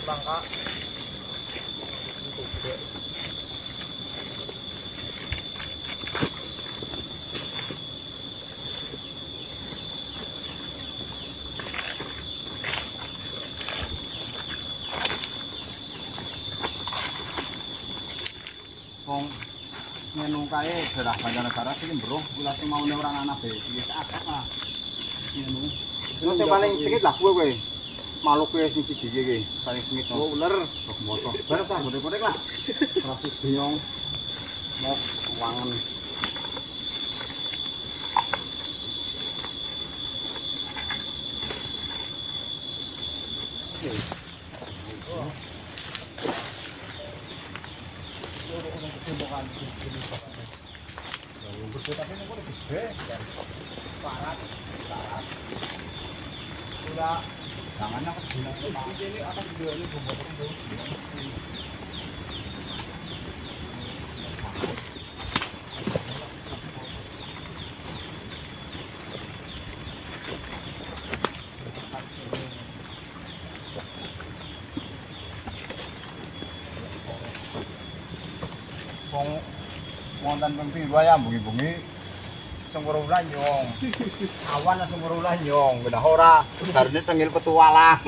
langka. Wong ngene kae daerah Banjarnegara iki mbroh ulah maune ora ana be. Wis akeh lah. Ngene. Sing paling sikit lah kowe. Maluk kowe sing siji iki paling sengit. Oh uler, kok moto. Barep ta bodhe-bodhe lah. Rasus biong. Mok wangen. Udah jangan aku bilang ini akan video ini wonten pempi wae bengi-bengi sumur-ulan nyong. Awan sumur-ulan nyong, udah ora barene tengil petualang.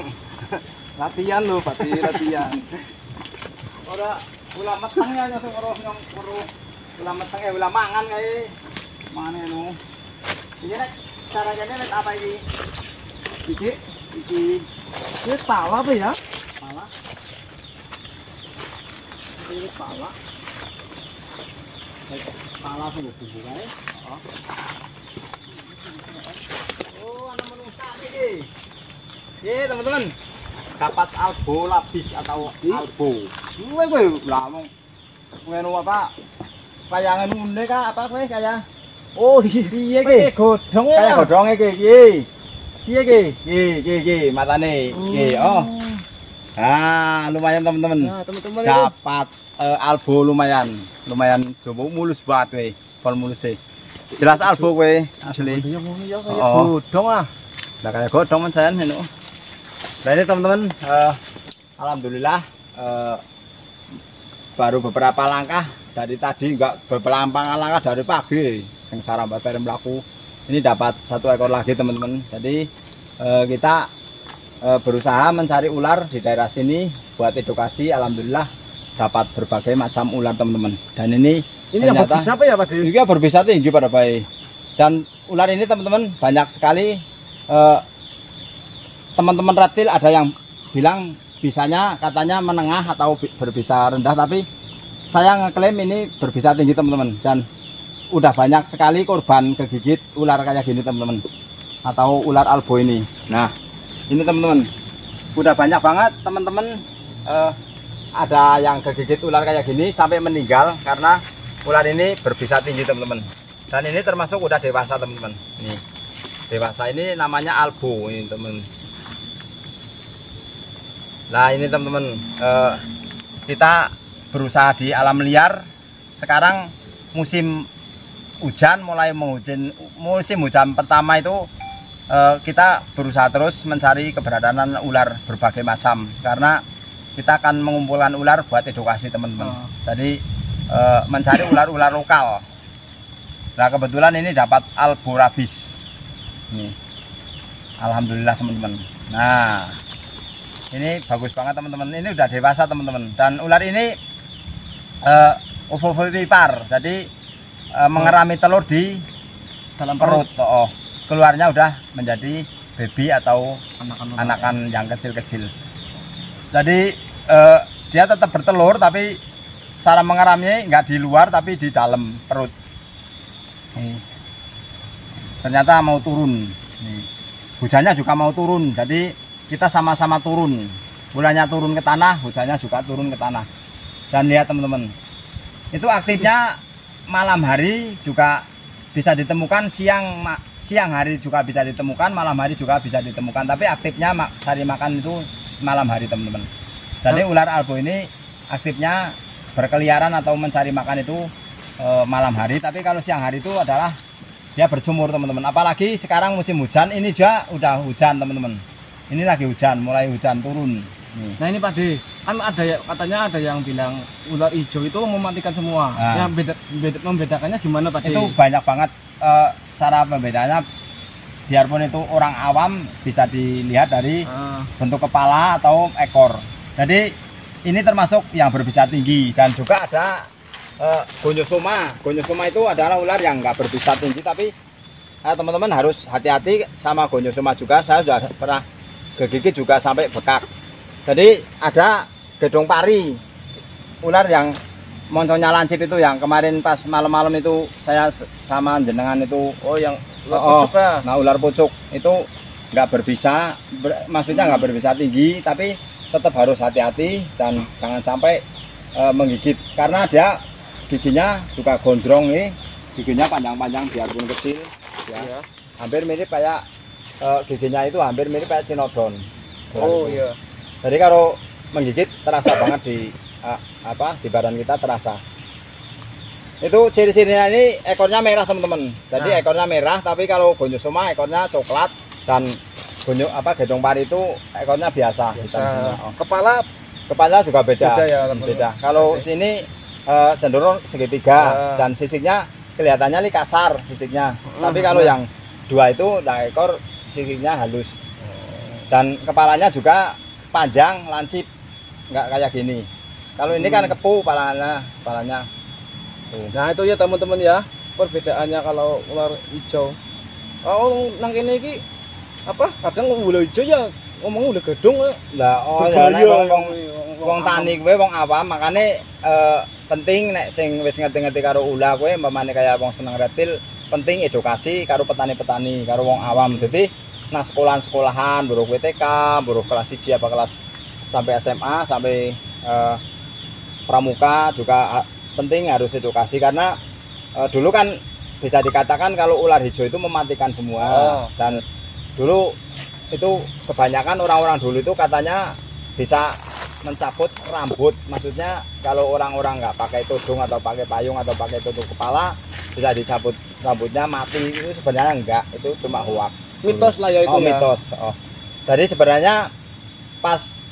Latihan lho, pati latihan. Ora ulah meteng ya sumur nyong weruh. Ulah meteng ulah mangan kae. Mangane nu. Iki nek caranya nek apa iki? Iki pala apa ya? Pala. Ini pala. Pala sudah dibuka ya. Oh, ana menungsa iki. Teman-teman. Dapat albo lapis atau albo. Kowe lah mong ngene apa? Kayangan ngene ka apa kowe kaya? Oh, piye iki? Godhong ya. Kaya godhong iki. Piye iki? Matane. Iki, oh. Nah, lumayan teman-teman. Nah, teman-teman dapat albo lumayan coba mulus banget kowe. Pol mulus e. Jelas albo kowe asli. Iya kayak godhong ah. Lah kayak godhong men jan ngono. Nah ini teman-teman alhamdulillah baru beberapa langkah dari tadi enggak beberapa langkah dari pagi sing sarambat bareng mlaku. Ini dapat 1 ekor lagi teman-teman. Jadi kita berusaha mencari ular di daerah sini buat edukasi. Alhamdulillah dapat berbagai macam ular teman-teman. Dan ini yang berbisa apa ya Pak? Juga berbisa tinggi pada bayi. Dan ular ini teman-teman banyak sekali. Teman-teman reptil ada yang bilang bisanya katanya menengah atau berbisa rendah, tapi saya ngeklaim ini berbisa tinggi teman-teman. Dan udah banyak sekali korban kegigit ular kayak gini teman-teman, atau ular albo ini. Nah ini teman-teman udah banyak banget teman-teman ada yang kegigit ular kayak gini sampai meninggal karena ular ini berbisa tinggi teman-teman. Dan ini termasuk udah dewasa teman-teman. Ini dewasa, ini namanya albo ini teman. Nah ini teman-teman kita berusaha di alam liar. Sekarang musim hujan, mulai musim hujan pertama itu kita berusaha terus mencari keberadaan ular berbagai macam karena kita akan mengumpulkan ular buat edukasi teman-teman. Jadi mencari ular-ular lokal. Nah kebetulan ini dapat albo rabis. Ini alhamdulillah teman-teman. Nah ini bagus banget teman-teman. Ini udah dewasa teman-teman. Dan ular ini ovovivipar. Jadi mengerami telur di dalam perut. Keluarnya udah menjadi baby atau anakan yang kecil-kecil. Jadi dia tetap bertelur, tapi cara mengeramnya nggak di luar tapi di dalam perut. Nih. Ternyata mau turun. Nih. Hujannya juga mau turun, jadi kita sama-sama turun. Bulannya turun ke tanah, hujannya juga turun ke tanah. Dan lihat teman-teman, itu aktifnya malam hari juga bisa ditemukan, siang hari juga bisa ditemukan, malam hari juga bisa ditemukan. Tapi aktifnya cari makan itu malam hari teman-teman. Jadi ular albo ini aktifnya berkeliaran atau mencari makan itu malam hari. Tapi kalau siang hari itu adalah dia berjemur teman-teman. Apalagi sekarang musim hujan, ini juga udah hujan teman-teman. Ini lagi hujan, mulai hujan turun. Nah ini Pak D, kan ada katanya ada yang bilang ular hijau itu mematikan semua. Yang membedakannya gimana Pak D? Itu banyak banget cara pembedanya. Biarpun itu orang awam bisa dilihat dari bentuk kepala atau ekor. Jadi ini termasuk yang berbisa tinggi dan juga ada gonyosoma. Gonyosoma itu adalah ular yang nggak berbisa tinggi, tapi teman-teman harus hati-hati sama gonyosoma juga. Saya sudah pernah kegigit juga sampai bekak. Jadi ada gedong pari, ular yang monconya lancip itu yang kemarin pas malam-malam itu saya sama jenengan itu. Oh yang ular pucuk ya? Nah ular pucuk itu nggak berbisa, maksudnya nggak berbisa tinggi, tapi tetap harus hati-hati dan jangan sampai menggigit karena dia giginya juga gondrong nih, giginya panjang-panjang biarpun kecil, ya. Hampir mirip kayak giginya itu hampir mirip kayak cinodon. Oh iya. Jadi kalau menggigit terasa banget di di badan kita terasa. Itu ciri-cirinya ini ekornya merah teman-teman. Jadi ekornya merah, tapi kalau gonyosoma ekornya coklat dan gedong pari itu ekornya biasa. Kepala juga beda. Beda. Kalau sini cenderung segitiga dan sisiknya kelihatannya nih kasar sisiknya. Tapi kalau yang dua itu ekor sisiknya halus. Dan kepalanya juga panjang, lancip, nggak kayak gini. Kalau ini kan kepu kepalanya. Nah itu ya teman-teman ya, perbedaannya kalau ular hijau. Oh nang kene iki kadang ular hijau ya ngomong udah gedung lah. Wong tani kowe wong awam makane penting nek sing wis ngerti-ngerti karo ular kowe umpamane kaya wong seneng reptil, penting edukasi karo petani-petani karo wong awam. Jadi nah sekolahan buruh WTK, buruh kelas 1 apa kelas sampai SMA sampai pramuka juga penting harus edukasi karena dulu kan bisa dikatakan kalau ular hijau itu mematikan semua. Dan dulu itu kebanyakan orang-orang dulu itu katanya bisa mencabut rambut, maksudnya kalau orang-orang nggak pakai tudung atau pakai payung atau pakai tutup kepala bisa dicabut rambutnya mati. Itu sebenarnya enggak, itu cuma hoak, mitos lah ya itu. Mitos. Jadi sebenarnya pas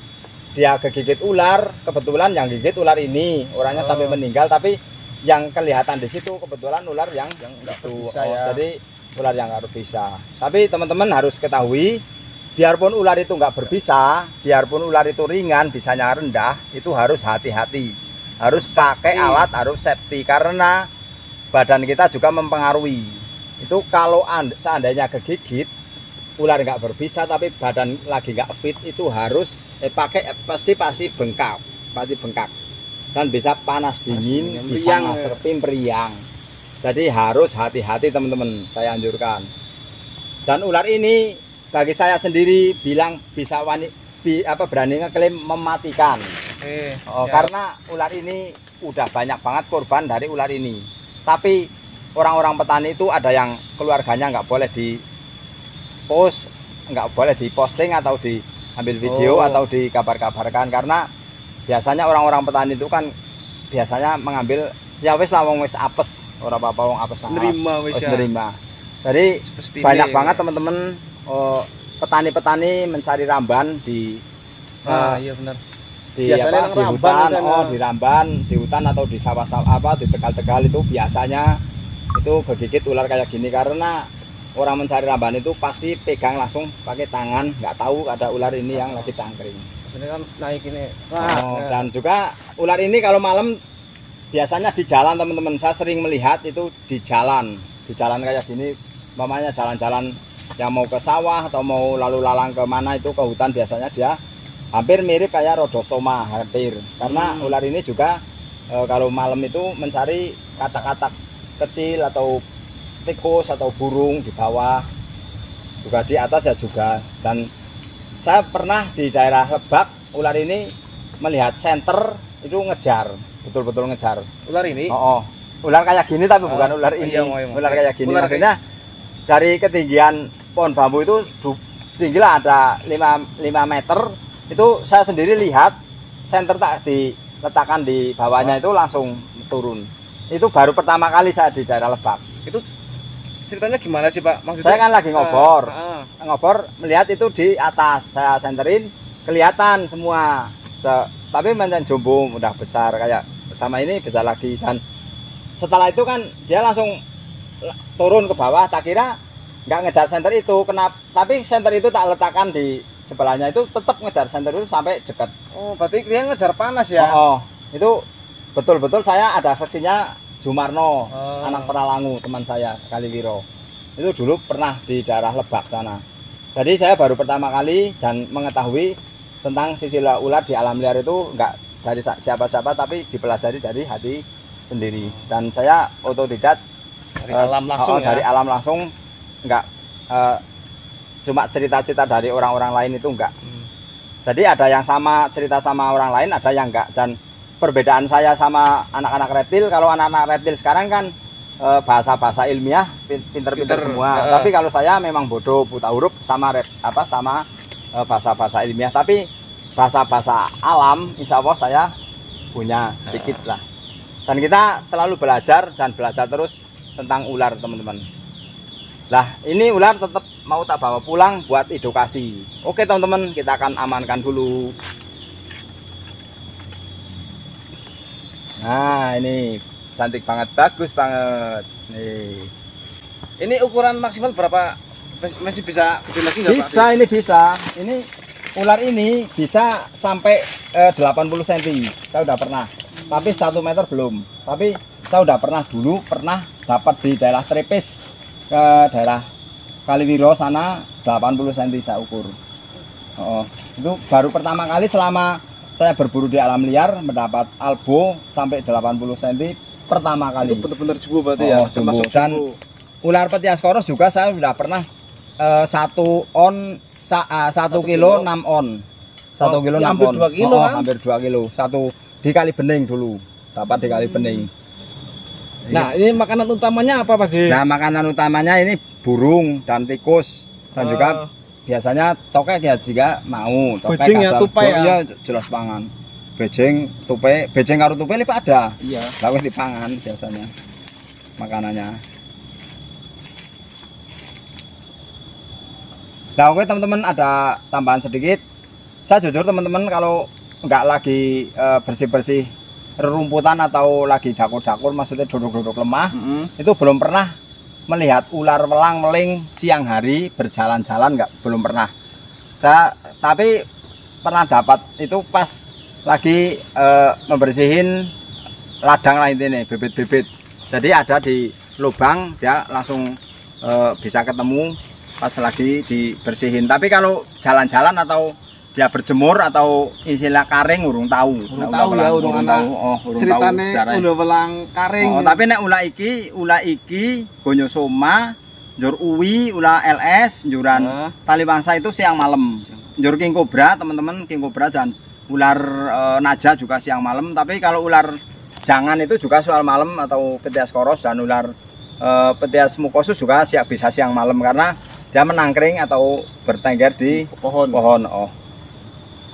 dia kegigit ular, kebetulan yang gigit ular ini orangnya sampai meninggal, tapi yang kelihatan di situ kebetulan ular yang nggak berbisa ya. Jadi ular yang nggak berbisa. Tapi teman-teman harus ketahui, biarpun ular itu nggak berbisa, biarpun ular itu ringan, bisanya rendah, itu harus hati-hati, harus pakai alat, harus safety karena badan kita juga mempengaruhi. Itu kalau seandainya kegigit ular nggak berbisa tapi badan lagi nggak fit, itu harus pakai pasti bengkak, dan bisa panas dingin, bisa ngasrepin periang. Jadi harus hati-hati teman-teman, saya anjurkan. Dan ular ini bagi saya sendiri bilang bisa berani ngeklaim mematikan. Karena ular ini udah banyak banget korban dari ular ini. Tapi orang-orang petani itu ada yang keluarganya nggak boleh di-post, nggak boleh diposting atau diambil video atau dikabar-kabarkan karena biasanya orang-orang petani itu kan biasanya mengambil ya wis lah wong wis apes, ora apa-apa wong apes nerima. Jadi banyak banget teman-teman petani-petani mencari ramban di iya benar. Di hutan, di ramban, di hutan atau di sawah-sawah di Tegal-Tegal itu biasanya itu kegigit ular kayak gini karena orang mencari ramban itu pasti pegang langsung pakai tangan, nggak tahu ada ular ini yang lagi tangkring. Maksudnya kan naik ini. Dan juga ular ini kalau malam biasanya di jalan teman-teman, saya sering melihat itu di jalan kayak gini, mamanya jalan-jalan yang mau ke sawah atau mau lalu lalang ke mana itu ke hutan, biasanya dia hampir mirip kayak rodosoma hampir, karena ular ini juga kalau malam itu mencari katak-katak kecil atau tikus atau burung di bawah, juga di atas ya juga. Dan saya pernah di daerah Lebak, ular ini melihat senter itu ngejar, betul-betul ngejar ular ini. Ular kayak gini tapi bukan ular ini. Ular kayak gini maksudnya dari ketinggian pohon bambu itu tinggi lah ada 5 meter. Itu saya sendiri lihat senter tak diletakkan di bawahnya itu langsung turun. Itu baru pertama kali saya di daerah Lebak. Itu ceritanya gimana sih Pak? Maksudnya saya kan lagi ngobor melihat itu di atas, saya senterin kelihatan semua. Tapi macam jumbo udah besar kayak sama ini besar lagi, dan setelah itu kan dia langsung turun ke bawah. Tak kira nggak ngejar senter itu, kenapa? Tapi senter itu tak letakkan di sebelahnya, itu tetap ngejar senter itu sampai dekat. Oh, berarti dia ngejar panas ya? Itu betul-betul saya ada saksinya. Jumarno, anak Peralangu, teman saya Kaliwiro. Itu dulu pernah di daerah Lebak sana. Jadi saya baru pertama kali dan mengetahui tentang sisi ular di alam liar itu enggak dari siapa-siapa, tapi dipelajari dari hati sendiri. Dan saya otodidak dari alam langsung dari alam langsung, enggak cuma cerita-cerita dari orang-orang lain itu enggak. Jadi ada yang sama cerita sama orang lain, ada yang enggak. Dan perbedaan saya sama anak-anak reptil, kalau anak-anak reptil sekarang kan bahasa-bahasa ilmiah pinter-pinter semua. Tapi kalau saya memang bodoh buta huruf sama sama bahasa-bahasa ilmiah. Tapi bahasa-bahasa alam insya Allah saya punya sedikit lah. Dan kita selalu belajar dan belajar terus tentang ular, teman-teman. Lah ini ular tetap mau tak bawa pulang buat edukasi. Oke teman-teman, kita akan amankan dulu. Nah ini cantik banget, bagus banget nih. Ini ukuran maksimal berapa? Masih bisa gede lagi nggak, Pak? Bisa, ini bisa. Ini ular ini bisa sampai 80 cm. Saya udah pernah. Tapi 1 meter belum. Tapi saya udah pernah dulu dapat di daerah Trepis ke daerah Kaliwiro sana 80 cm saya ukur. Itu baru pertama kali selama saya berburu di alam liar mendapat albo sampai 80 cm pertama kali. Itu benar-benar jumbo berarti ya. Jumbo. Dan ular petias koros juga saya sudah pernah 1 kilo 6 on. 1 kilo 6 hampir on. 2 kilo kan? Hampir 2 kilo. Satu di Kali Bening dulu. Dapat di Kali Bening. Nah, ini makanan utamanya apa, Pak G? Nah, makanan utamanya ini burung dan tikus. Dan juga biasanya tokek ya juga mau. Bejing ya, tupai ya. Iya, jelas pangan. Bejing, tupai, bejing karo tupai lipat ada. Iya. Lalu dipangan biasanya makanannya. Nah, oke teman-teman, ada tambahan sedikit. Saya jujur teman-teman, kalau nggak lagi bersih-bersih rerumputan atau lagi dakur-dakur, maksudnya duduk-duduk lemah, itu belum pernah melihat ular melang-meling siang hari berjalan-jalan, belum pernah. Tapi pernah dapat itu pas lagi membersihin ladang lah ini, bibit-bibit. Jadi ada di lubang, dia langsung bisa ketemu pas lagi dibersihin. Tapi kalau jalan-jalan atau dia berjemur atau istilah karing urung tahu. Urung tahu ya, urung tahu. Ceritane udah welang karing. Tapi nek ula iki gonyo soma, njur uwi, ula LS, njuran tali wangsa itu siang malam. Njur king cobra, teman-teman, king cobra dan ular naja juga siang malam. Tapi kalau ular jangan itu juga soal malam, atau petias koros dan ular petias mukosus juga bisa siang malam karena dia menangkring atau bertengger di pohon.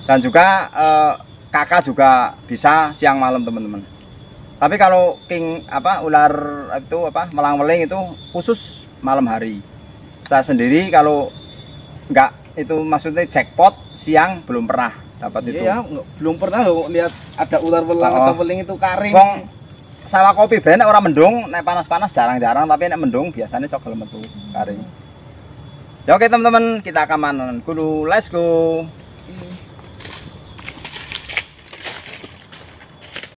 Dan juga kakak juga bisa siang malam, teman-teman. Tapi kalau ular itu melang-meling itu khusus malam hari. Saya sendiri kalau enggak itu maksudnya jackpot siang belum pernah dapat itu. Iya, belum pernah loh lihat ada ular welang atau weling itu karing. Wong sawah kopi benek orang mendung, nek panas-panas jarang-jarang, tapi nek mendung biasanya cokal metu karing. Ya oke teman-teman, kita akan manen dulu, let's go.